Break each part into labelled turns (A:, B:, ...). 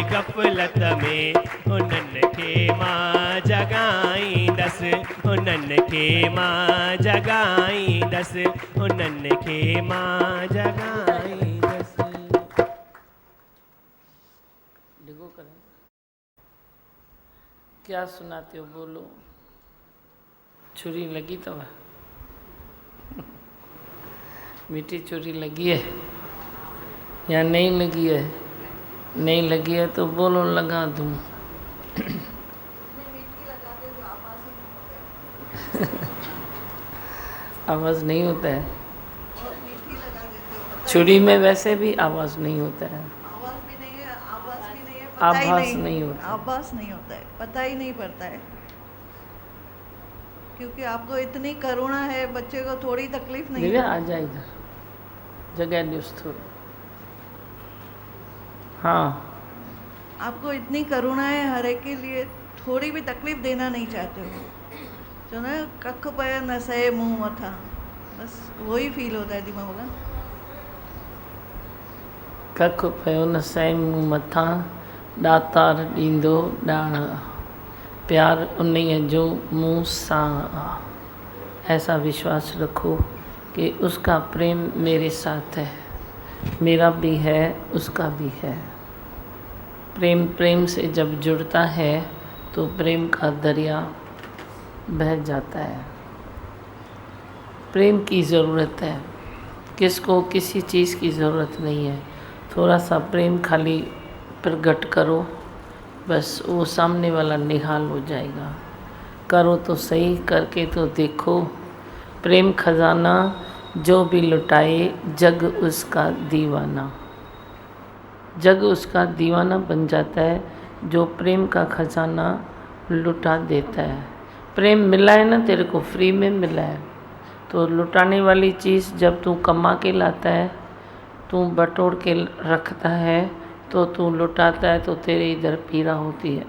A: गफलत में उन्हनि खे मां जगाईंदसि, उन्हनि खे मां जगाईंदसि, उन्हनि खे मां जगाईंदसि।
B: डिगो करें, क्या सुनाते हो बोलो। छुरी लगी तो मीठी छुरी लगी है या नहीं लगी है? नहीं लगी है तो बोलो लगा दूँ। आवाज़ नहीं होता है। छुरी में वैसे भी आवाज़ नहीं होता है।
C: आवाज़ भी नहीं है, आवाज़ भी नहीं है,
B: आभास नहीं होता।
C: आभास नहीं होता है, पता ही नहीं पड़ता है। क्योंकि आपको इतनी करुणा है, बच्चे को थोड़ी तकलीफ नहीं
B: दिव्या
C: है।
B: आ जा इधर, जगह न्यूज़ थोड़ी। हाँ,
C: आपको इतनी करुणा है, हर एक के लिए थोड़ी भी तकलीफ देना नहीं चाहते हो। जो ना कख पय न सहे मुंह मथा, बस वही फील होता है दिमाग में।
B: कख पयो न सहे मुंह मथां, दातार ॾींदो ॾाण, प्यार उन्हीअ जो मुंह सां। ऐसा विश्वास रखो कि उसका प्रेम मेरे साथ है, मेरा भी है, उसका भी है। प्रेम प्रेम से जब जुड़ता है तो प्रेम का दरिया बह जाता है। प्रेम की ज़रूरत है, किसको किसी चीज़ की ज़रूरत नहीं है। थोड़ा सा प्रेम खाली प्रकट करो, बस वो सामने वाला निहाल हो जाएगा। करो तो सही, करके तो देखो। प्रेम खजाना जो भी लुटाए, जग उसका दीवाना। जग उसका दीवाना बन जाता है जो प्रेम का खजाना लुटा देता है। प्रेम मिला है ना तेरे को, फ्री में मिला है, तो लुटाने वाली चीज़ जब तू कमा के लाता है, तू बटोर के रखता है, तो तू लुटाता है तो तेरे इधर पीड़ा होती है।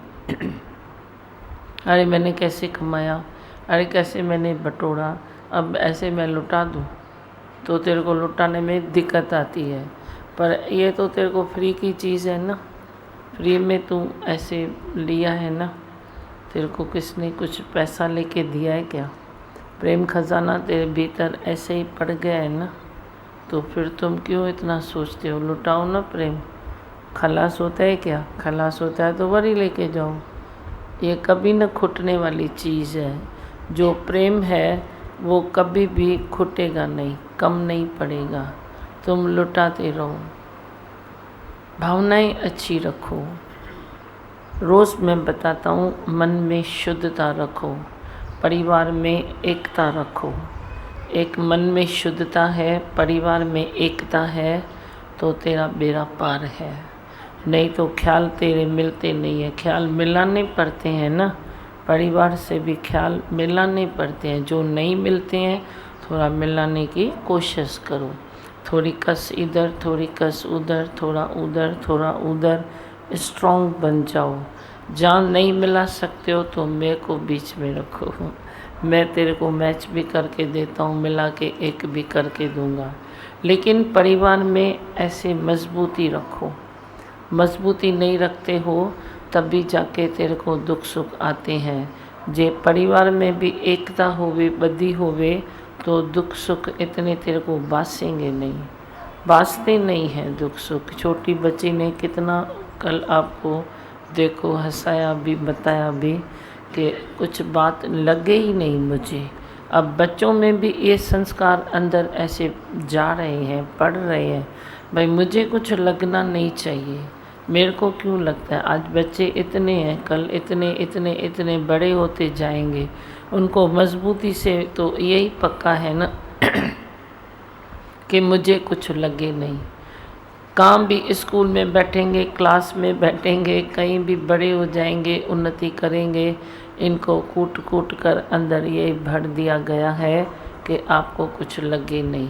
B: अरे मैंने कैसे कमाया, अरे कैसे मैंने बटोरा, अब ऐसे मैं लुटा दूँ, तो तेरे को लुटाने में दिक्कत आती है। पर ये तो तेरे को फ्री की चीज़ है ना, फ्री में तू ऐसे लिया है ना, तेरे को किसने कुछ पैसा लेके दिया है क्या? प्रेम खजाना तेरे भीतर ऐसे ही पड़ गया है ना, तो फिर तुम क्यों इतना सोचते हो? लुटाओ ना प्रेम। खलास होता है क्या? खलास होता है तो वही लेके जाओ। ये कभी न खुटने वाली चीज़ है। जो प्रेम है वो कभी भी खुटेगा नहीं, कम नहीं पड़ेगा। तुम लुटाते रहो, भावनाएं अच्छी रखो। रोज़ मैं बताता हूँ, मन में शुद्धता रखो, परिवार में एकता रखो। एक मन में शुद्धता है, परिवार में एकता है, तो तेरा बेड़ा पार है। नहीं तो ख्याल तेरे मिलते नहीं है। ख्याल मिलाने पड़ते हैं ना, परिवार से भी ख्याल मिलाने पड़ते हैं। जो नहीं मिलते हैं थोड़ा मिलाने की कोशिश करो। थोड़ी कस इधर, थोड़ी कस उधर, थोड़ा उधर, थोड़ा उधर, स्ट्रॉन्ग बन जाओ। जहाँ नहीं मिला सकते हो तो मेरे को बीच में रखो, मैं तेरे को मैच भी करके देता हूँ, मिला के एक भी करके दूंगा। लेकिन परिवार में ऐसे मजबूती रखो। मजबूती नहीं रखते हो तभी जाके तेरे को दुख सुख आते हैं। जे परिवार में भी एकता होवे, बदी होवे, तो दुख सुख इतने तेरे को बासेंगे नहीं, बासते नहीं हैं दुख सुख। छोटी बच्ची ने कितना कल आपको देखो हंसाया भी, बताया भी कि कुछ बात लगे ही नहीं मुझे। अब बच्चों में भी ये संस्कार अंदर ऐसे जा रहे हैं, पढ़ रहे हैं, भाई मुझे कुछ लगना नहीं चाहिए। मेरे को क्यों लगता है? आज बच्चे इतने हैं, कल इतने इतने इतने बड़े होते जाएंगे। उनको मजबूती से तो यही पक्का है ना कि मुझे कुछ लगे नहीं। काम भी स्कूल में बैठेंगे, क्लास में बैठेंगे, कहीं भी बड़े हो जाएंगे, उन्नति करेंगे, इनको कूट कूट कर अंदर ये भर दिया गया है कि आपको कुछ लगे नहीं।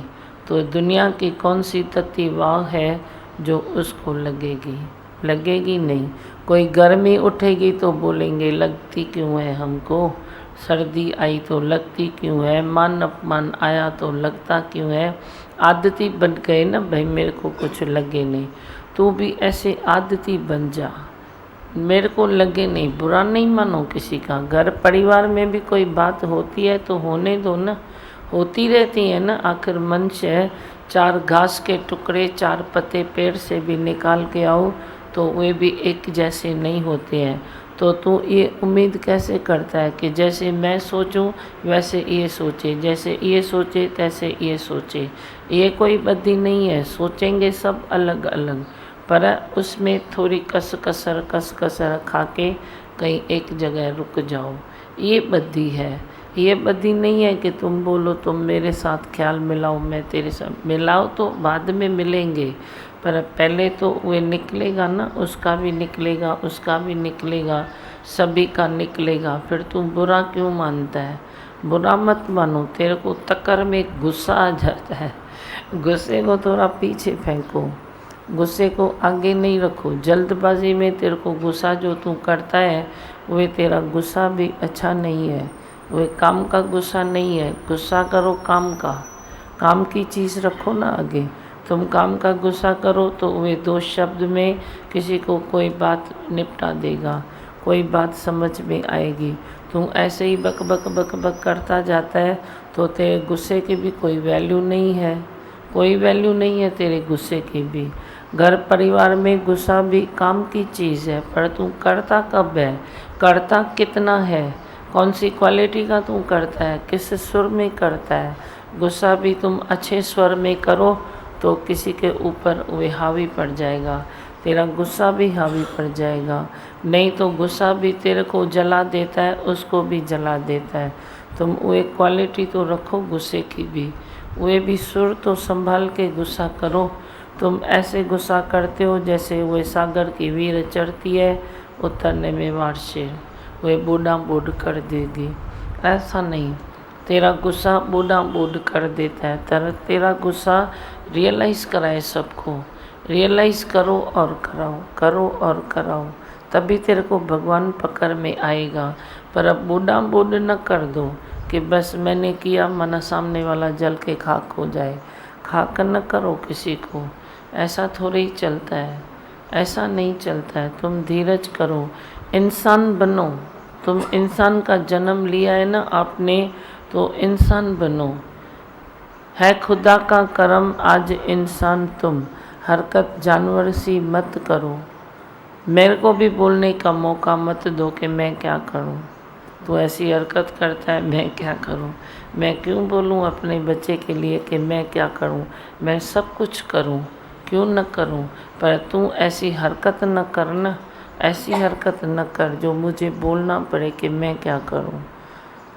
B: तो दुनिया की कौन सी तत्ती वाह है जो उसको लगेगी? लगेगी नहीं। कोई गर्मी उठेगी तो बोलेंगे लगती क्यों है हमको, सर्दी आई तो लगती क्यों है, मान अपमान आया तो लगता क्यों है। आदती बन गए ना भाई, मेरे को कुछ लगे नहीं। तू भी ऐसे आदती बन जा। मेरे को लगे नहीं, बुरा नहीं मानो किसी का। घर परिवार में भी कोई बात होती है तो होने दो ना, होती रहती है ना। आखिर मनुष्य 4 घास के टुकड़े 4 पत्ते पेड़ से भी निकाल के आओ तो वे भी एक जैसे नहीं होते हैं। तो तू ये उम्मीद कैसे करता है कि जैसे मैं सोचूं वैसे ये सोचे, जैसे ये सोचे तैसे ये सोचे? ये कोई बद्दी नहीं है, सोचेंगे सब अलग अलग, पर उसमें थोड़ी कस कसर खा के कहीं एक जगह रुक जाओ, ये बद्दी है। ये बद्दी नहीं है कि तुम बोलो तुम मेरे साथ ख्याल मिलाओ, मैं तेरे साथ मिलाओ, तो बाद में मिलेंगे, पर पहले तो वे निकलेगा ना, उसका भी निकलेगा, उसका भी निकलेगा, सभी का निकलेगा। फिर तुम बुरा क्यों मानता है? बुरा मत मानो। तेरे को तक्कर में गुस्सा आ जाता है, गुस्से को थोड़ा पीछे फेंको, गुस्से को आगे नहीं रखो। जल्दबाजी में तेरे को गुस्सा जो तू करता है वे तेरा गुस्सा भी अच्छा नहीं है, वे काम का गुस्सा नहीं है। गुस्सा करो काम का, काम की चीज़ रखो ना आगे। तुम काम का गुस्सा करो तो वे 2 शब्द में किसी को कोई बात निपटा देगा, कोई बात समझ में आएगी। तुम ऐसे ही बक बक बक बक करता जाता है तो तेरे गुस्से की भी कोई वैल्यू नहीं है, कोई वैल्यू नहीं है तेरे गुस्से की भी। घर परिवार में गुस्सा भी काम की चीज़ है, पर तू करता कब है, करता कितना है, कौन सी क्वालिटी का तू करता है, किस सुर में करता है। गुस्सा भी तुम अच्छे स्वर में करो तो किसी के ऊपर वे हावी पड़ जाएगा, तेरा गुस्सा भी हावी पड़ जाएगा। नहीं तो गुस्सा भी तेरे को जला देता है, उसको भी जला देता है। तुम वे क्वालिटी तो रखो गुस्से की भी, वे भी सुर तो संभाल के गुस्सा करो। तुम ऐसे गुस्सा करते हो जैसे वे सागर की वीर चढ़ती है, उतरने में वार्षिर वे बूढ़ा बूढ़ कर देगी। ऐसा नहीं, तेरा गुस्सा बूढ़ा बूढ़ कर देता है। तेरा गुस्सा रियलाइज़ कराए सबको, रियलाइज़ करो और कराओ, करो और कराओ, तभी तेरे को भगवान पकड़ में आएगा। पर अब बूढ़ा बूढ़ न कर दो कि बस मैंने किया मना सामने वाला जल के खाक हो जाए। खाक न करो किसी को, ऐसा थोड़ी ही चलता है, ऐसा नहीं चलता है। तुम धीरज करो, इंसान बनो। तुम इंसान का जन्म लिया है ना आपने, तो इंसान बनो। है खुदा का करम आज इंसान तुम, हरकत जानवर सी मत करो। मेरे को भी बोलने का मौका मत दो कि मैं क्या करूं। तो ऐसी हरकत करता है, मैं क्या करूं? मैं क्यों बोलूं अपने बच्चे के लिए कि मैं क्या करूं? मैं सब कुछ करूं, क्यों न करूं? पर तू ऐसी हरकत न करना, ऐसी हरकत न कर जो मुझे बोलना पड़े कि मैं क्या करूं।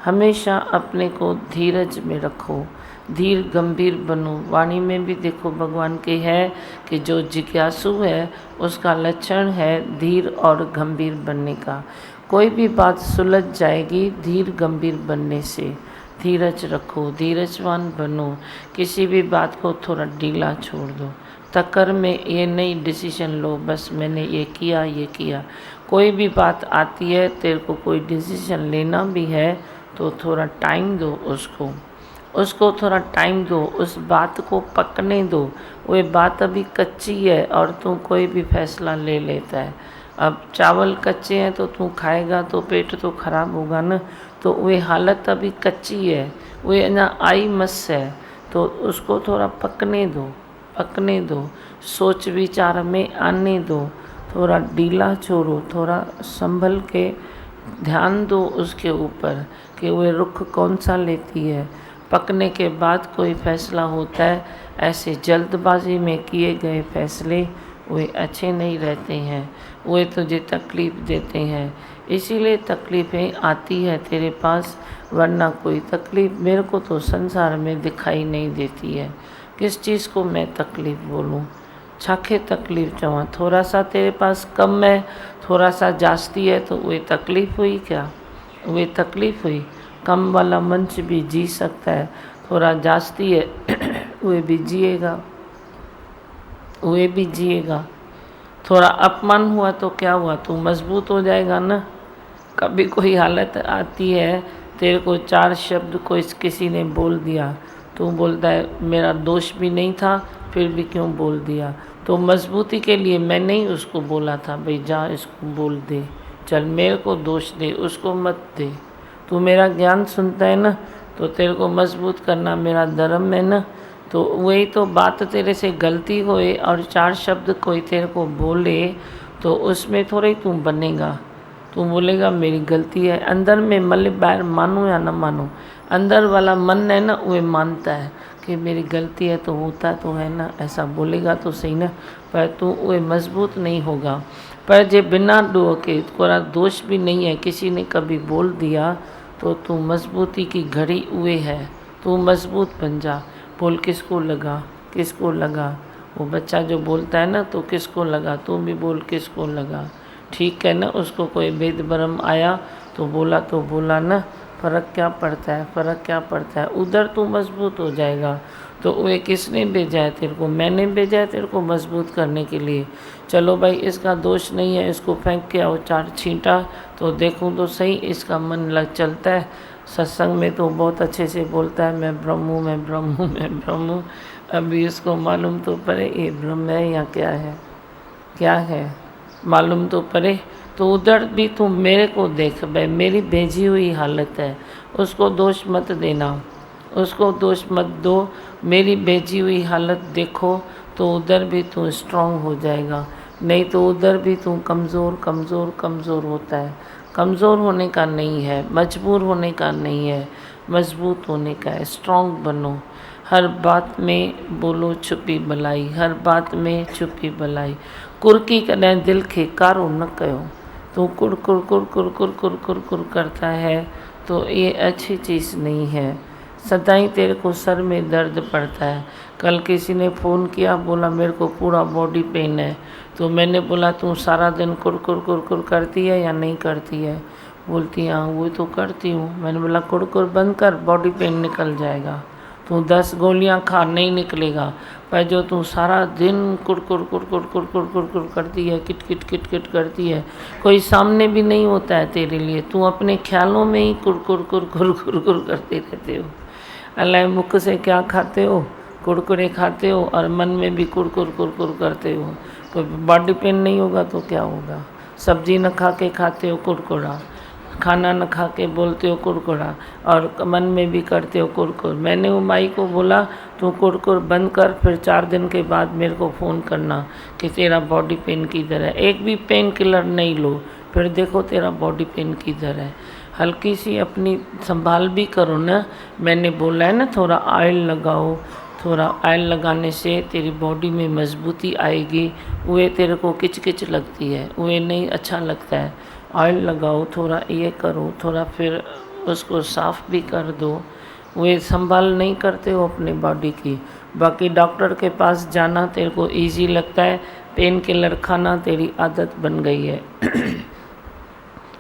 B: हमेशा अपने को धीरज में रखो, धीर गंभीर बनो। वाणी में भी देखो भगवान के है कि जो जिज्ञासु है उसका लक्षण है धीर और गंभीर बनने का। कोई भी बात सुलझ जाएगी धीर गंभीर बनने से। धीरज रखो, धीरजवान बनो, किसी भी बात को थोड़ा ढीला छोड़ दो। तक्कर में ये नहीं डिसीजन लो बस मैंने ये किया। कोई भी बात आती है तेरे को कोई डिसीजन लेना भी है तो थोड़ा टाइम दो उसको थोड़ा टाइम दो, उस बात को पकने दो। वो बात अभी कच्ची है और तू कोई भी फैसला ले लेता है। अब चावल कच्चे हैं तो तू खाएगा तो पेट तो खराब होगा ना। तो वे हालत अभी कच्ची है, वे ना आई मस है, तो उसको थोड़ा पकने दो, सोच विचार में आने दो, थोड़ा ढीला छोड़ो, थोड़ा संभल के ध्यान दो उसके ऊपर कि वे रुख कौन सा लेती है। पकने के बाद कोई फैसला होता है, ऐसे जल्दबाजी में किए गए फैसले वे अच्छे नहीं रहते हैं, वे तुझे तकलीफ़ देते हैं। इसीलिए तकलीफ़ें आती है तेरे पास, वरना कोई तकलीफ़ मेरे को तो संसार में दिखाई नहीं देती है। किस चीज़ को मैं तकलीफ़ बोलूँ? छाखे तकलीफ़ चवां, थोड़ा सा तेरे पास कम है, थोड़ा सा जास्ती है तो वे तकलीफ़ हुई क्या? वे तकलीफ़ हुई। कम वाला मनुष्य भी जी सकता है, थोड़ा जास्ती है वे भी जिएगा। थोड़ा अपमान हुआ तो क्या हुआ, तू मजबूत हो जाएगा ना। कभी कोई हालत आती है तेरे को 4 शब्द कोई किसी ने बोल दिया, तू बोलता है मेरा दोष भी नहीं था फिर भी क्यों बोल दिया, तो मजबूती के लिए मैंने ही उसको बोला था, भाई जा इसको बोल दे, चल मेरे को दोष दे, उसको मत दे। तू मेरा ज्ञान सुनता है ना, तो तेरे को मजबूत करना मेरा धर्म है ना। तो वही तो बात तेरे से गलती होए और 4 शब्द कोई तेरे को बोले तो उसमें थोड़ा ही तू बनेगा। तू बोलेगा मेरी गलती है, अंदर में मतलब बाहर मानो या ना मानो, अंदर वाला मन है ना वो मानता है कि मेरी गलती है, तो होता तो है ना, ऐसा बोलेगा तो सही ना। पर तू वो मजबूत नहीं होगा। पर जे बिना डो के कोरा दोष भी नहीं है, किसी ने कभी बोल दिया तो तू मजबूती की घड़ी हुए है, तू मजबूत बन जा। बोल किसको लगा, किसको लगा, वो बच्चा जो बोलता है ना तो किसको लगा, तू भी बोल किसको लगा, ठीक है ना। उसको कोई भेद भरम आया तो बोला ना, फ़र्क क्या पड़ता है, फ़र्क क्या पड़ता है, उधर तू मजबूत हो जाएगा। तो वे किसने भेजा है तेरे को, मैंने भेजा है तेरे को मजबूत करने के लिए। चलो भाई इसका दोष नहीं है, इसको फेंक के आओ 4 छींटा तो देखूं तो सही इसका मन लग चलता है। सत्संग में तो बहुत अच्छे से बोलता है मैं ब्रह्म हूँ, मैं ब्रह्म हूँ, मैं ब्रह्म हूँ। अभी इसको मालूम तो पड़े ये ब्रह्म है या क्या है, क्या है मालूम तो पड़े। तो उधर भी तू मेरे को देख, भाई मेरी भेजी हुई हालत है, उसको दोष मत देना, उसको दोष मत दो, मेरी भेजी हुई हालत देखो तो उधर भी तू स्ट्रांग हो जाएगा। नहीं तो उधर भी तू कमज़ोर कमज़ोर कमज़ोर होता है। कमज़ोर होने का नहीं है, मजबूर होने का नहीं है, मजबूत होने का है। स्ट्रांग बनो, हर बात में बोलो छुपी भलाई, हर बात में छुपी भलाई। कुरकी कदें दिल खे कारो न कयो, तो कुर कुर कुर कुर कुर कुर कुर कुर करता है तो ये अच्छी चीज़ नहीं है। सदाई तेरे को सर में दर्द पड़ता है। कल किसी ने फ़ोन किया, बोला मेरे को पूरा बॉडी पेन है। तो मैंने बोला तू सारा दिन कुर कुर कुर कुर करती है या नहीं करती है? बोलती हाँ वो तो करती हूँ। मैंने बोला कुर कुर बंद कर, बॉडी पेन निकल जाएगा। तू 10 गोलियाँ खा, नहीं निकलेगा। पर जो तू सारा दिन कुर कुर कुर कुर कुर कुर कुर कुर करती है, किट किट किट किट करती है, कोई सामने भी नहीं होता है तेरे लिए, तू अपने ख्यालों में ही कुर कुर कुर कुर कुर कुर करते रहते हो। अल्लाह मुख से क्या खाते हो, कुरकुरे खाते हो और मन में भी कुर कुर कुर कुर करते हो। तो बॉडी पेन नहीं होगा तो क्या होगा? सब्जी न खा के खाते हो कुरकुरा, खाना न खा के बोलते हो कुरकुरा और मन में भी करते हो कुरकुर। मैंने वो माई को बोला तू कुरकुर बंद कर, फिर 4 दिन के बाद मेरे को फ़ोन करना कि तेरा बॉडी पेन किधर है। एक भी पेन किलर नहीं लो, फिर देखो तेरा बॉडी पेन किधर है। हल्की सी अपनी संभाल भी करो ना। मैंने बोला है ना थोड़ा ऑयल लगाओ, थोड़ा ऑयल लगाने से तेरी बॉडी में मजबूती आएगी। वो तेरे को किचकिच लगती है, वो नहीं अच्छा लगता है। ऑयल लगाओ, थोड़ा ये करो, थोड़ा फिर उसको साफ़ भी कर दो। वो संभाल नहीं करते हो अपनी बॉडी की। बाकी डॉक्टर के पास जाना तेरे को इजी लगता है, पेन किलर खाना तेरी आदत बन गई है।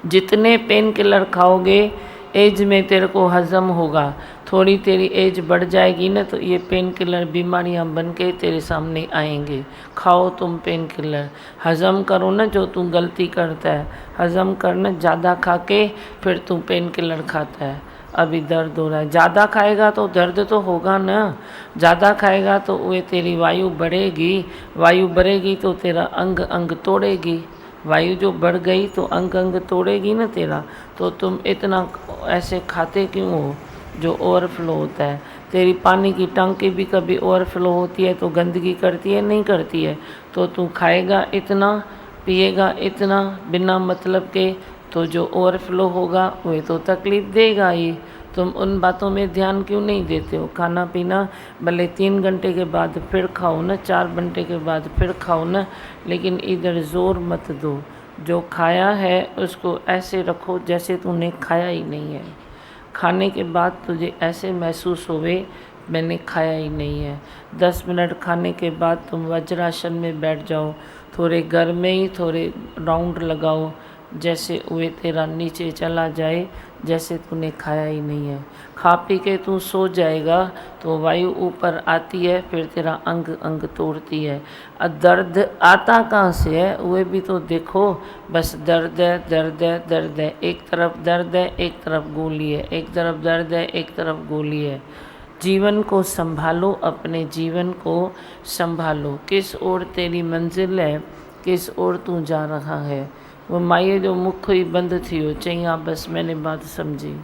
B: जितने पेन किलर खाओगे एज में तेरे को हज़म होगा। थोड़ी तेरी एज बढ़ जाएगी ना तो ये पेन किलर बीमारियां बन के तेरे सामने आएंगे। खाओ तुम पेन किलर, हज़म करो ना जो तू गलती करता है, हज़म करना। ज़्यादा खा के फिर तू पेन किलर खाता है। अभी दर्द हो रहा है, ज़्यादा खाएगा तो दर्द तो होगा ना। ज़्यादा खाएगा तो वो तेरी वायु बढ़ेगी, वायु बढ़ेगी तो तेरा अंग अंग तोड़ेगी। वायु जो बढ़ गई तो अंग अंग तोड़ेगी ना तेरा। तो तुम इतना ऐसे खाते क्यों हो जो ओवरफ्लो होता है? तेरी पानी की टंकी भी कभी ओवरफ्लो होती है तो गंदगी करती है, नहीं करती है? तो तू खाएगा इतना, पिएगा इतना बिना मतलब के, तो जो ओवरफ्लो होगा वही तो तकलीफ़ देगा ही। तुम उन बातों में ध्यान क्यों नहीं देते हो? खाना पीना भले 3 घंटे के बाद फिर खाओ ना, 4 घंटे के बाद फिर खाओ ना, लेकिन इधर ज़ोर मत दो। जो खाया है उसको ऐसे रखो जैसे तूने खाया ही नहीं है। खाने के बाद तुझे ऐसे महसूस होवे मैंने खाया ही नहीं है। 10 मिनट खाने के बाद तुम वज्रासन में बैठ जाओ, थोड़े घर में ही थोड़े राउंड लगाओ, जैसे वे तेरा नीचे चला जाए जैसे तूने खाया ही नहीं है। खा पी के तू सो जाएगा तो वायु ऊपर आती है, फिर तेरा अंग अंग तोड़ती है। दर्द आता कहाँ से है वे भी तो देखो। बस दर्द है दर्द है दर्द है, एक तरफ दर्द है एक तरफ गोली है, एक तरफ दर्द है एक तरफ गोली है। जीवन को संभालो, अपने जीवन को संभालो। किस ओर तेरी मंजिल है, किस ओर तू जा रहा है। वो माई जो मुख ही बंद थी हो, चई हाँ बस मैंने बात समझी।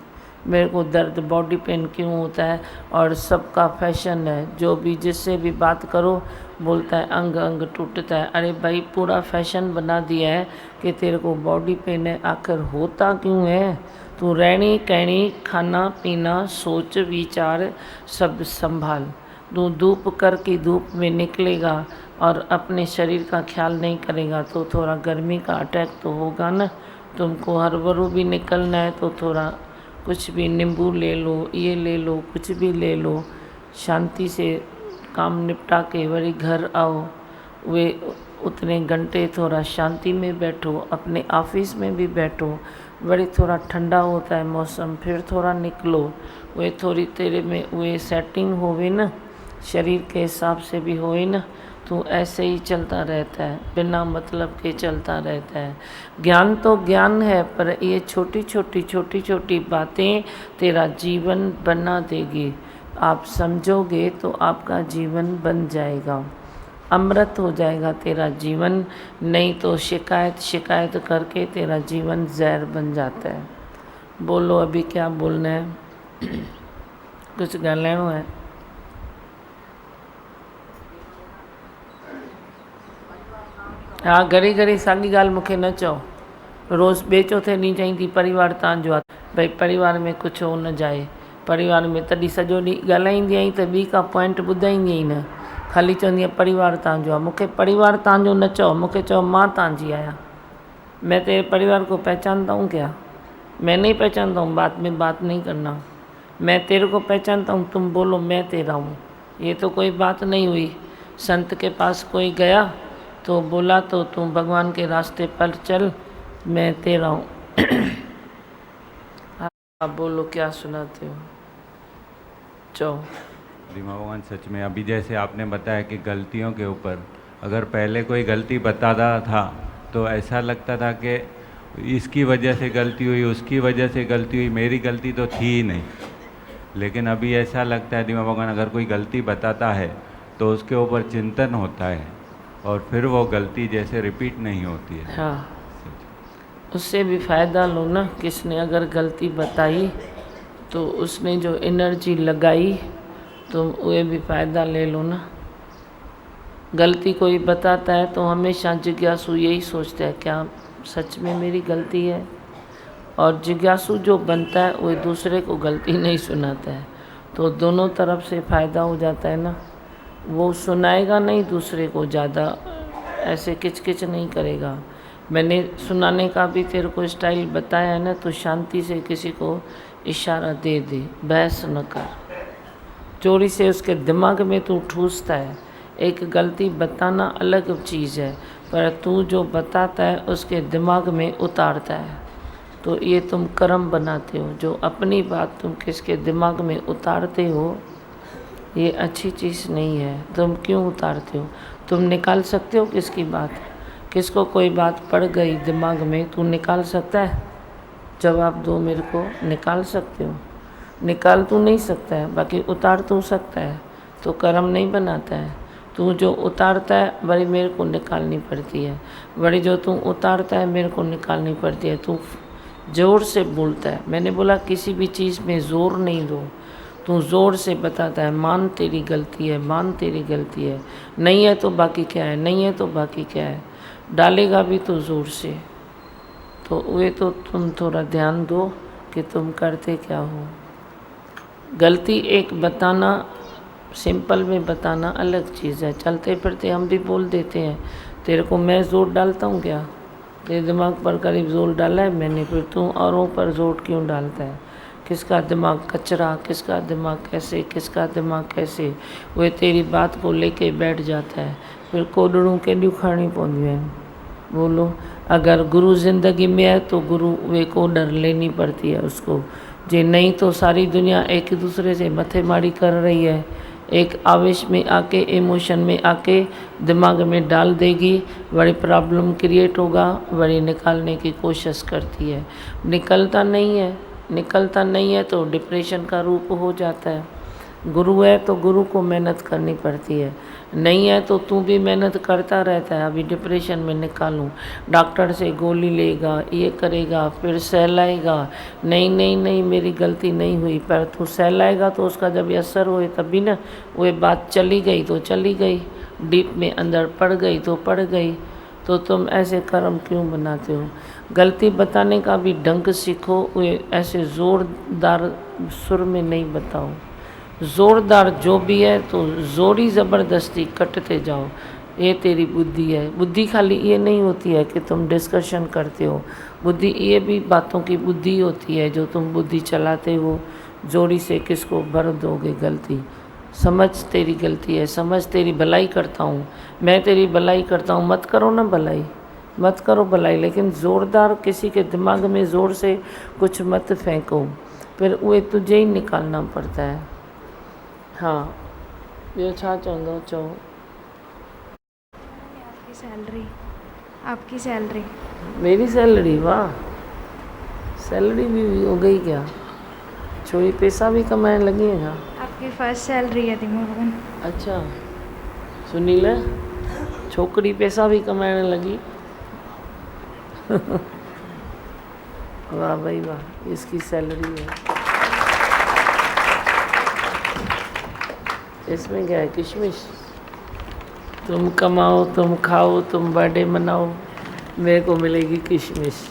B: मेरे को दर्द बॉडी पेन क्यों होता है, और सबका फैशन है, जो भी जिससे भी बात करो बोलता है अंग अंग टूटता है। अरे भाई पूरा फैशन बना दिया है कि तेरे को बॉडी पेन है, आखिर होता क्यों है। तू रहनी कहनी खाना पीना सोच विचार सब संभाल। तू धूप कर की धूप में निकलेगा और अपने शरीर का ख्याल नहीं करेगा तो थोड़ा गर्मी का अटैक तो होगा ना। तुमको हरबरू भी निकलना है तो थोड़ा कुछ भी नींबू ले लो, ये ले लो, कुछ भी ले लो, शांति से काम निपटा के वही घर आओ। वे उतने घंटे थोड़ा शांति में बैठो, अपने ऑफिस में भी बैठो, बड़ी थोड़ा ठंडा होता है मौसम, फिर थोड़ा निकलो। वे थोड़ी तेरे में वे सेटिंग होवे ना, शरीर के हिसाब से भी होए ना, तो ऐसे ही चलता रहता है, बिना मतलब के चलता रहता है। ज्ञान तो ज्ञान है, पर ये छोटी छोटी बातें तेरा जीवन बना देगी। आप समझोगे तो आपका जीवन बन जाएगा, अमृत हो जाएगा तेरा जीवन। नहीं तो शिकायत करके तेरा जीवन जहर बन जाता है। बोलो अभी क्या बोलना है, कुछ ॻाल्हाइणो है। हाँ घड़ी घड़ी साॻी ॻाल्हि मूंखे न चओ। रोज़ ॿिए चौथे ॾींहुं चईं थी परिवार तव्हांजो आहे, भई परिवार में कुझु हो न जाए। परिवार में तॾहिं सॼो ॾींहुं ॻाल्हाईंदी आहीं त ॿी का पॉइंट ॿुधाईंदी आहीं न, खाली चवंदी आहियां परिवार तव्हांजो आहे। मूंखे परिवार तव्हांजो न चओ, मूंखे चओ मां तव्हांजी आहियां। मैं तेरे परिवार को पहचानता हूँ क्या? मैं नहीं पहचानता हूँ, बात में बात नहीं करना। मैं तेरे को पहचानता हूँ, तुम बोलो मैं तेरा हूँ, ये तो कोई बात नहीं हुई। संत के पास कोई गया तो बोला तो तुम भगवान के रास्ते पर चल, मैं तेरा हूँ। आप बोलो क्या सुनाते हो, चो।
D: रीमा भगवान सच में अभी जैसे आपने बताया कि गलतियों के ऊपर, अगर पहले कोई गलती बताता था तो ऐसा लगता था कि इसकी वजह से गलती हुई, उसकी वजह से गलती हुई, मेरी गलती तो थी ही नहीं। लेकिन अभी ऐसा लगता है रीमा भगवान अगर कोई गलती बताता है तो उसके ऊपर चिंतन होता है और फिर वो गलती जैसे रिपीट नहीं होती है।
B: हाँ, उससे भी फ़ायदा लो ना। किसने अगर गलती बताई तो उसने जो एनर्जी लगाई तुम वे भी फ़ायदा ले लो ना। गलती कोई बताता है तो हमेशा जिज्ञासु यही सोचता है क्या सच में मेरी गलती है, और जिज्ञासु जो बनता है वो दूसरे को गलती नहीं सुनाता है, तो दोनों तरफ से फ़ायदा हो जाता है ना। वो सुनाएगा नहीं दूसरे को, ज़्यादा ऐसे किचकिच नहीं करेगा। मैंने सुनाने का भी तेरे को स्टाइल बताया है ना, तो शांति से किसी को इशारा दे दे, बहस न कर। चोरी से उसके दिमाग में तू ठूसता है। एक गलती बताना अलग चीज़ है, पर तू जो बताता है उसके दिमाग में उतारता है, तो ये तुम कर्म बनाते हो। जो अपनी बात तुम किसके दिमाग में उतारते हो ये अच्छी चीज़ नहीं है। तुम क्यों उतारते हो? तुम निकाल सकते हो किसकी बात? किसको कोई बात पड़ गई दिमाग में, तू निकाल सकता है? जवाब दो मेरे को, निकाल सकते हो? निकाल तू नहीं सकता है, बाकी उतार तू सकता है, तो कर्म नहीं बनाता है। तू जो उतारता है बड़ी मेरे को निकालनी पड़ती है, बड़ी जो तू उतारता है मेरे को निकालनी पड़ती है। तू ज़ोर से बोलता है, मैंने बोला किसी भी चीज़ में ज़ोर नहीं दो। तू ज़ोर से बताता है मान तेरी गलती है, मान तेरी गलती है, नहीं है तो बाकी क्या है, नहीं है तो बाकी क्या है, डालेगा भी तो ज़ोर से। तो वे तो तुम थोड़ा ध्यान दो कि तुम करते क्या हो। गलती एक बताना, सिंपल में बताना अलग चीज़ है। चलते फिरते हम भी बोल देते हैं। तेरे को मैं ज़ोर डालता हूँ क्या? तेरे दिमाग पर करीब ज़ोर डाला है मैंने, फिर तू औरों पर ज़ोर क्यों डालता है? किसका दिमाग कचरा, किसका दिमाग कैसे, किसका दिमाग कैसे, वे तेरी बात को लेके बैठ जाता है। फिर कोडड़ूं केॾियूं खणणी पवंदियूं आहिनि। बोलो, अगर गुरु ज़िंदगी में है तो गुरु वे को डर लेनी पड़ती है उसको। जे नहीं तो सारी दुनिया एक दूसरे से मत्थेमारी कर रही है, एक आवेश में आके, इमोशन में आके दिमाग में डाल देगी, बड़ी प्रॉब्लम क्रिएट होगा, बड़ी निकालने की कोशिश करती है, निकलता नहीं है। निकलता नहीं है तो डिप्रेशन का रूप हो जाता है। गुरु है तो गुरु को मेहनत करनी पड़ती है, नहीं है तो तू भी मेहनत करता रहता है। अभी डिप्रेशन में निकालूं, डॉक्टर से गोली लेगा, ये करेगा, फिर सहलाएगा, नहीं नहीं नहीं मेरी गलती नहीं हुई, पर तू सहलाएगा तो उसका जब असर होए तभी ना। वो बात चली गई तो चली गई, डीप में अंदर पड़ गई तो पड़ गई। तो तुम ऐसे कर्म क्यों बनाते हो? गलती बताने का भी ढंग सीखो, वो ऐसे ज़ोरदार सुर में नहीं बताओ। ज़ोरदार जो भी है तो ज़ोरी ज़बरदस्ती कटते जाओ, ये तेरी बुद्धि है। बुद्धि खाली ये नहीं होती है कि तुम डिस्कशन करते हो, बुद्धि ये भी बातों की बुद्धि होती है जो तुम बुद्धि चलाते हो। जोड़ी से किसको भर दोगे गलती? समझ तेरी गलती है, समझ तेरी भलाई करता हूँ, मैं तेरी भलाई करता हूँ, मत करो ना भलाई, मत करो भलाई, लेकिन ज़ोरदार किसी के दिमाग में ज़ोर से कुछ मत फेंको, फिर वो तुझे ही निकालना पड़ता है। हाँ, ॿियो छा चवंदो चओ।
E: आपकी सैलरी
B: मेरी सैलरी? वाह, सैलरी भी हो गई क्या? छोरी पैसा भी कमाने लगी है क्या?
E: आपकी फर्स्ट सैलरी है दिमाग।
B: अच्छा सुनील, छोकरी पैसा भी कमाने लगी। वाह भाई वाह, इसकी सैलरी है। इसमें क्या है? किशमिश। तुम कमाओ, तुम खाओ, तुम बर्थडे मनाओ, मेरे को मिलेगी किशमिश।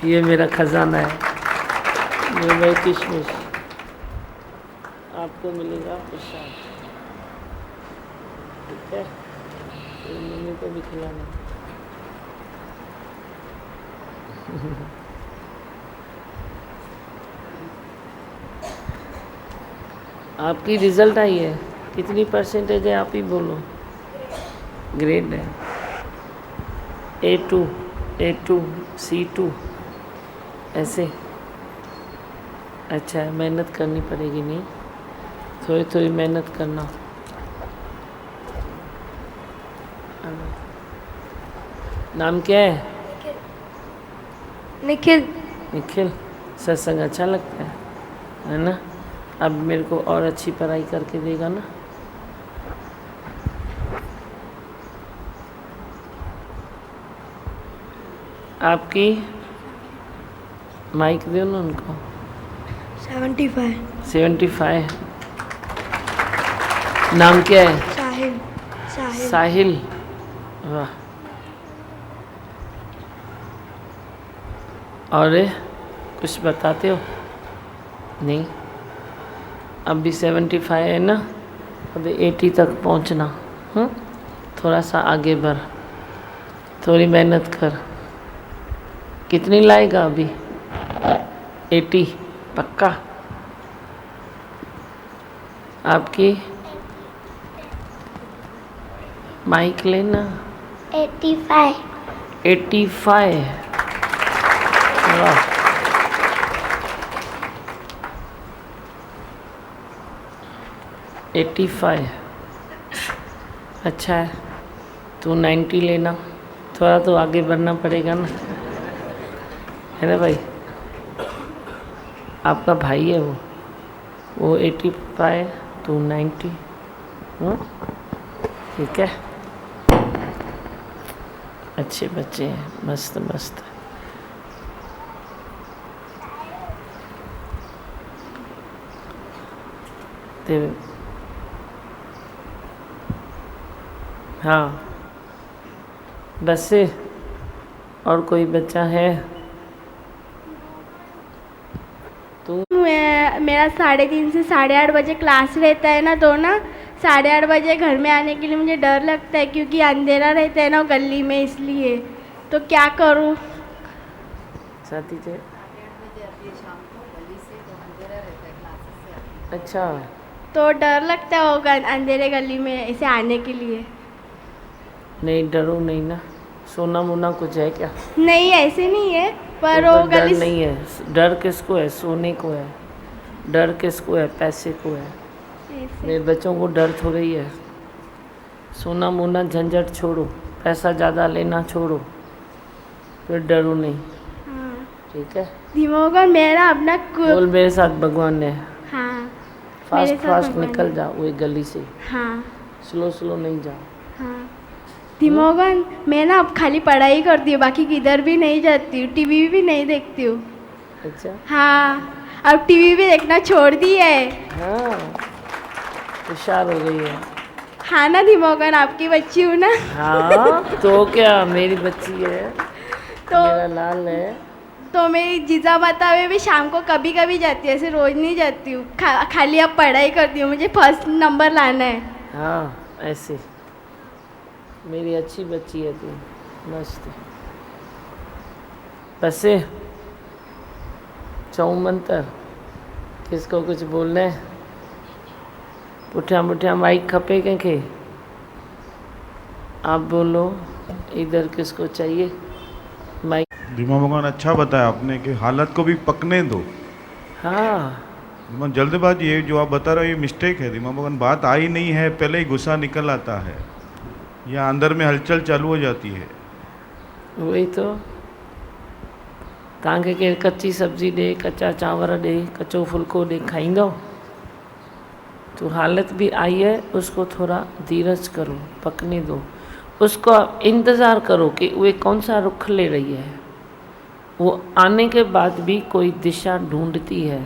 B: ये मेरा खजाना है, ये मेरी किशमिश। आपको मिलेगा प्रसाद, ठीक है? तो मम्मी को भी खिलाना। आपकी रिज़ल्ट आई है, कितनी परसेंटेज है आप ही बोलो। ग्रेड है A2, A2, C2 ऐसे। अच्छा है, मेहनत करनी पड़ेगी, नहीं थोड़ी थोड़ी मेहनत करना। नाम क्या है?
E: निखिल।
B: निखिल। सत्संग अच्छा लगता है ना? अब मेरे को और अच्छी पढ़ाई करके देगा ना? आपकी माइक दो ना उनको।
E: 75।
B: 75। नाम क्या है?
E: साहिल।
B: साहिल। वाह। और कुछ बताते हो? नहीं, अभी 75 है ना, अभी 80 तक पहुंचना। थोड़ा सा आगे बढ़, थोड़ी मेहनत कर। कितनी लाएगा अभी? 80 पक्का? आपकी माइक लेना।
E: 85।
B: 85। वाह। एट्टी 85। अच्छा है, तू 90 लेना, थोड़ा तो आगे बढ़ना पड़ेगा ना, है ना भाई? आपका भाई है वो 85, तू 90। ठीक है, अच्छे बच्चे हैं, मस्त मस्त। हाँ, बस से और कोई बच्चा है?
E: मेरा 3:30 से 8:30 बजे क्लास रहता है ना, तो ना 8:30 बजे घर में आने के लिए मुझे डर लगता है, क्योंकि अंधेरा रहता है ना गली में, इसलिए। तो क्या करूँ?
B: साथी थे। अच्छा,
E: तो डर लगता है वो अंधेरे गली में ऐसे आने के लिए।
B: नहीं डरो नहीं ना, सोना मोना कुछ है क्या?
E: नहीं, ऐसे नहीं है, पर
B: तो
E: वो
B: डर
E: गली
B: नहीं है। डर किसको है? सोने को है। डर किसको है? पैसे को है। मेरे बच्चों को डर थोड़ा ही है। सोना मोना झंझट छोड़ो, पैसा ज़्यादा लेना छोड़ो, फिर डरो नहीं।
E: हाँ।
B: ठीक है,
E: दिमाग और मेरा अपना
B: बोल मेरे साथ भगवान ने।
E: हाँ।
B: फास्ट
E: साथ
B: फास्ट
E: भगवान
B: निकल
E: है।
B: जाओ वो गली से,
E: हाँ
B: स्लो स्लो नहीं जाओ।
E: हाँ दिमोगन, मैं ना अब खाली पढ़ाई करती हूँ, बाकी किधर भी नहीं जाती हूँ, टीवी भी नहीं देखती हूँ।
B: अच्छा,
E: हाँ अब टीवी भी देखना छोड़ दी है।
B: हाँ होशियार हो गई है।
E: हाँ ना दिमोगन, आपकी बच्ची हूँ ना।
B: हाँ तो क्या, मेरी बच्ची है,
E: तो
B: मेरा लाल है।
E: तो मेरी जीजा माता में भी शाम को कभी कभी जाती है, ऐसे रोज नहीं जाती हूँ। खाली अब पढ़ाई करती हूँ, मुझे फर्स्ट नंबर लाना है।
B: हाँ ऐसे, मेरी अच्छी बच्ची है तू, मस्त। बसे चऊं मंतर, किसको कुछ बोलना है? पुठिया पुठिया माइक खपे कंखे, आप बोलो, इधर किसको चाहिए माइक?
F: दिमा भगवान अच्छा बताया आपने कि हालत को भी पकने दो।
B: हाँ
F: दिमा जल्दबाजी, ये जो आप बता रहे हो ये मिस्टेक है दिमा भगवान। बात आई नहीं है, पहले ही गुस्सा निकल आता है या अंदर में हलचल चालू हो जाती है।
B: वही तो, तव्हांखे केरु कच्ची सब्जी ॾे, कच्चा चांवर ॾे, कच्चो फुल्को ॾे, खाईंदो? तो हालत भी आई है, उसको थोड़ा धीरज करो, पकने दो, उसको इंतज़ार करो कि वे कौन सा रुख ले रही है। वो आने के बाद भी कोई दिशा ढूंढती है,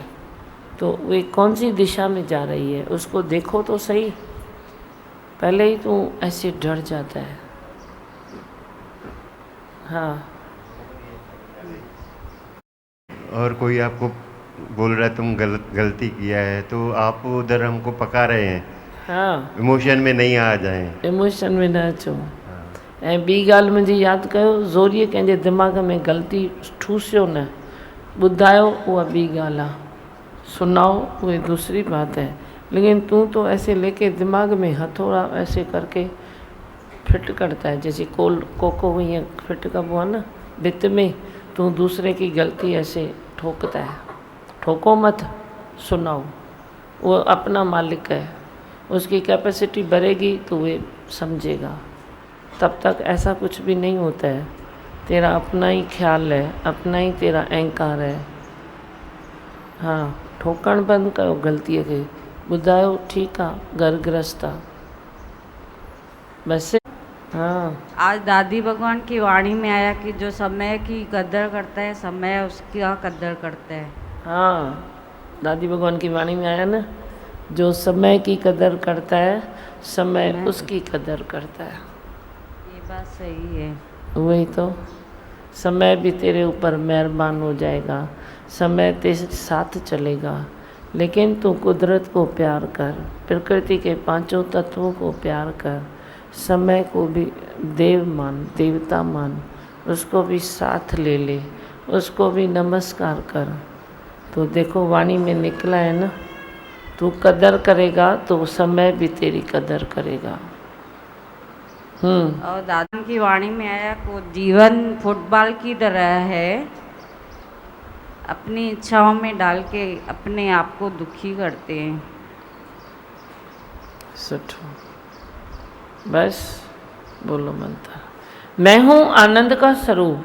B: तो वे कौन सी दिशा में जा रही है उसको देखो तो सही। पहले ही तू ऐसे डर जाता है। हाँ,
G: और कोई आपको बोल रहा है तुम गलती किया है, तो आप उधर हमको पका रहे हैं,
B: हाँ
G: इमोशन में नहीं आ जाएं।
B: इमोशन में न अचो। ऐं ॿी ॻाल्हि मुंहिंजी यादि कयो, ज़ोरीअ कंहिंजे दिमाग़ में ग़लती ठूसियो न, ॿुधायो उहा ॿी ॻाल्हि आहे, सुनाओ उहे दूसरी बात है। लेकिन तू तो ऐसे लेके दिमाग में हथौड़ा ऐसे करके फिट करता है, जैसे कोको हीअं फिट कबो आहे न भित में, तू दूसरे की गलती ऐसे ठोकता है। ठोको मत, सुनाओ, वो अपना मालिक है, उसकी कैपेसिटी बढ़ेगी तो वे समझेगा। तब तक ऐसा कुछ भी नहीं होता है, तेरा अपना ही ख्याल है, अपना ही तेरा अहंकार है। हाँ, ठोकण बंद करो ग़लतीअ खे, ॿुधायो ठीकु आहे, घर गृहस्थ आहे, बस। हाँ,
H: आज दादी भगवान की वाणी में आया कि जो समय की कदर करता है, समय उसका कदर करता है।
B: हाँ, दादी भगवान की वाणी में आया ना, जो समय की कदर करता है, समय उसकी कदर करता है।
H: ये बात सही है।
B: वही तो, समय भी तेरे ऊपर मेहरबान हो जाएगा, समय तेरे साथ चलेगा। लेकिन तू कुदरत को प्यार कर, प्रकृति के पांचों तत्वों को प्यार कर, समय को भी देव मान, देवता मान, उसको भी साथ ले ले, उसको भी नमस्कार कर। तो देखो वाणी में निकला है ना, तू कदर करेगा तो समय भी तेरी कदर करेगा।
H: और दादा की वाणी में आया को जीवन फुटबॉल की तरह है, अपनी इच्छाओं में डाल के अपने आप को दुखी करते हैं।
B: सुठो, बस बोलो मंत्र। मैं हूँ आनंद का स्वरूप,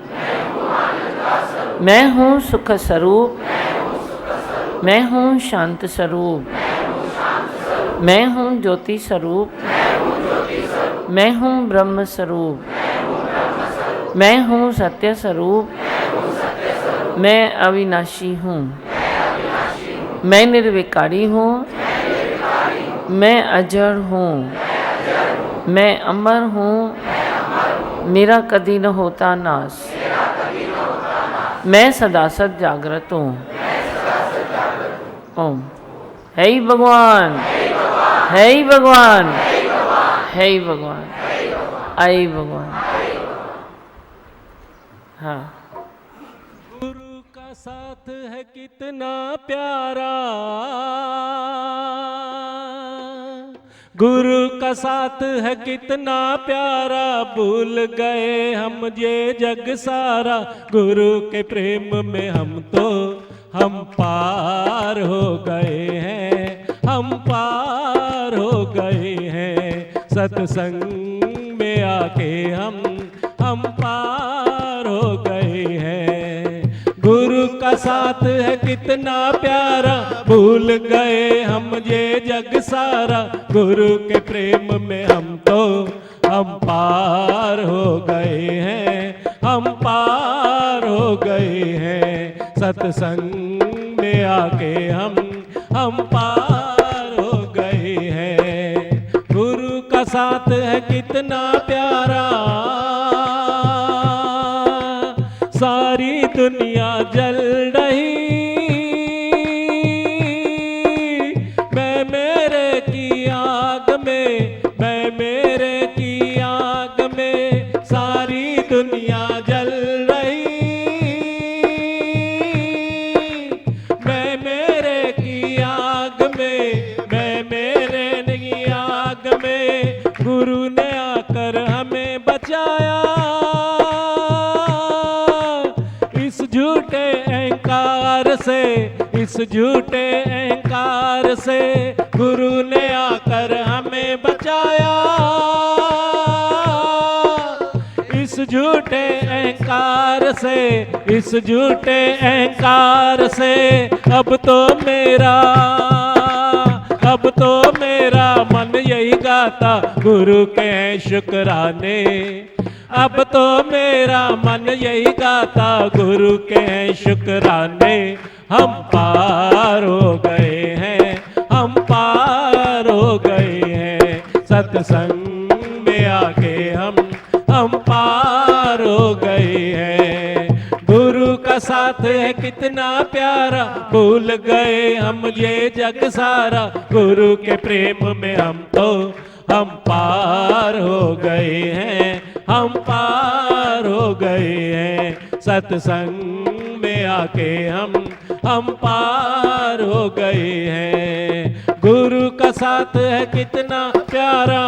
B: मैं हूँ सुख स्वरूप, मैं हूँ शांत स्वरूप, मैं हूँ ज्योति स्वरूप, मैं हूँ ब्रह्म स्वरूप, मैं हूँ सत्य स्वरूप, मैं अविनाशी हूँ, मैं निर्विकारी हूँ, मैं अजर हूँ, मैं अमर हूँ, मेरा कभी न होता नाश, मैं सदा सद जागृत हूँ। ओम। है ही भगवान, है ही भगवान, है ही भगवान, आई भगवान। हाँ,
A: गुरु का साथ है कितना प्यारा, गुरु का साथ है कितना प्यारा, भूल गए हम ये जग सारा, गुरु के प्रेम में हम पार हो गए हैं, हम पार हो गए हैं, सत्संग में आके हम पार हो गए हैं। गुरु का साथ है कितना प्यारा, भूल गए हम ये जग सारा, गुरु के प्रेम में हम पार हो गए हैं, हम पार हो गए हैं। सत्संग में आके हम पार हो गए हैं। गुरु का साथ है कितना प्यारा, सारी दुनिया जल रही, मैं मेरे की आग में, मैं मेरे की आग में, सारी दुनिया जल रही, मैं मेरे की आग में, मैं मेरे की आग में। गुरु ने आकर हमें बचाया, इस झूठे अहंकार से, इस झूठे अहंकार से, गुरु ने आकर हमें बचाया, इस झूठे अहंकार से, इस झूठे अहंकार से। अब तो मेरा मन यही गाता, गुरु के शुक्राने। अब तो मेरा मन यही गाता, गुरु के शुक्राने। हम पार हो गए हैं, हम पार हो गए हैं। सत्संग में आके हम पार हो गए हैं। गुरु का साथ है कितना प्यारा, भूल गए हम ये जग सारा, गुरु के प्रेम में हम पार हो गए हैं, हम पार हो गए हैं। सत्संग में आके हम पार हो गए हैं। गुरु का साथ है कितना प्यारा,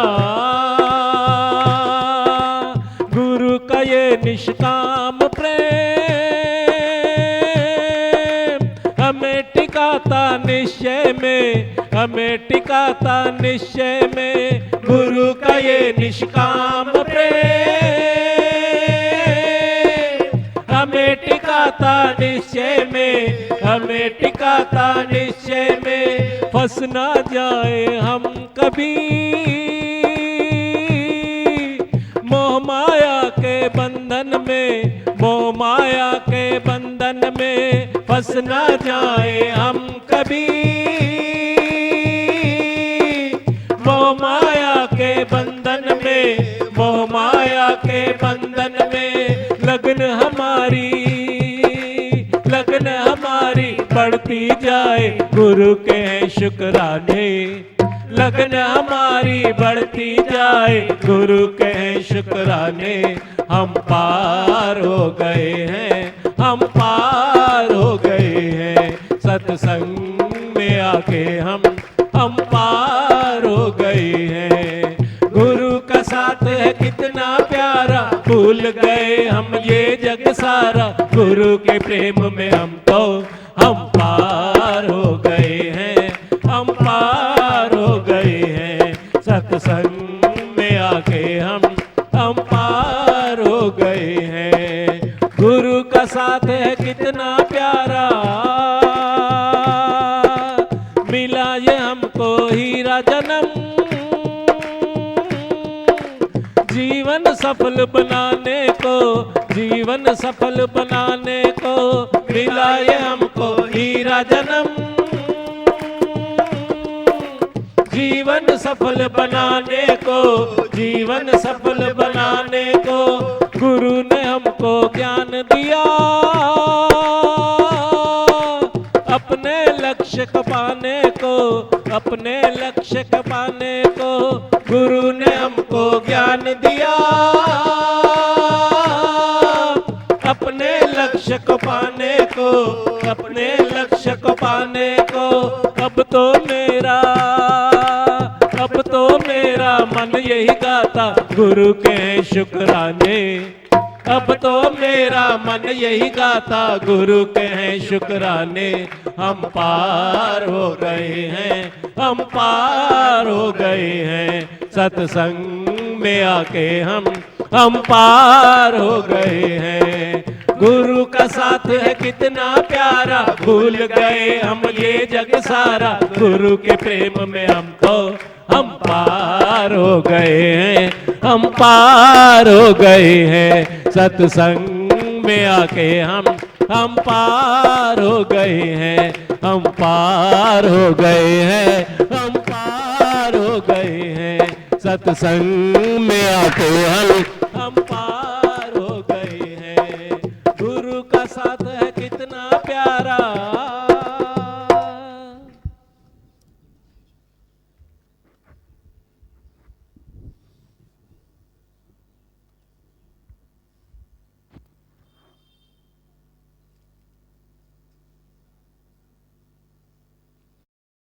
A: गुरु का ये निष्काम प्रेम हमें टिकाता निश्चय में, हमें टिकाता निश्चय में। गुरु का ये निष्काम प्रेम हमें टिकाता निश्चय में, हमें टिकाता निश्चय में। फंस ना जाए हम कभी मोह माया के बंधन में, मोह माया के बंधन में। फंस ना जाए हम कभी मोह माया के बंधन में, मोह माया के बंधन में। लगन हमारी बढ़ती जाए, गुरु के शुक्राने। लगन हमारी बढ़ती जाए, गुरु के शुक्राने। हम पार हो गए हैं, हम पार हो गए हैं। सत्संग में आके हम पार हो गए हैं। गुरु का साथ है कितना प्यारा, भूल गए हम ये जग सारा, गुरु के प्रेम में हम पार हो गए हैं, हम पार हो गए हैं। सत्संग में आके हम पार हो गए हैं। गुरु का साथ है कितना प्यारा, मिला ये हमको हीरा जन्म, जीवन सफल बनाने को, जीवन सफल बनाने को। मिला ये हमको हीरा जन्म, जीवन सफल बनाने को, जीवन सफल बनाने को। गुरु ने हमको ज्ञान दिया, अपने लक्ष्य को पाने को, अपने लक्ष्य को पाने को। गुरु ने हमको ज्ञान दिया, अपने लक्ष्य को पाने को, अपने लक्ष्य को पाने को। अब तो मेरा मन यही गाता, गुरु के शुक्राने। अब तो मेरा मन यही गाता, गुरु के हैं शुक्राने। हम पार हो गए हैं, हम पार हो गए हैं। सत्संग में आके हम पार हो गए हैं। गुरु का साथ है कितना प्यारा, भूल गए हम ये जग सारा, गुरु के प्रेम में हम पार हो गए हैं, हम पार हो गए हैं, सत्संग में आके हम पार हो गए हैं, हम पार हो गए हैं, हम पार हो गए हैं, सत्संग में आके हम पार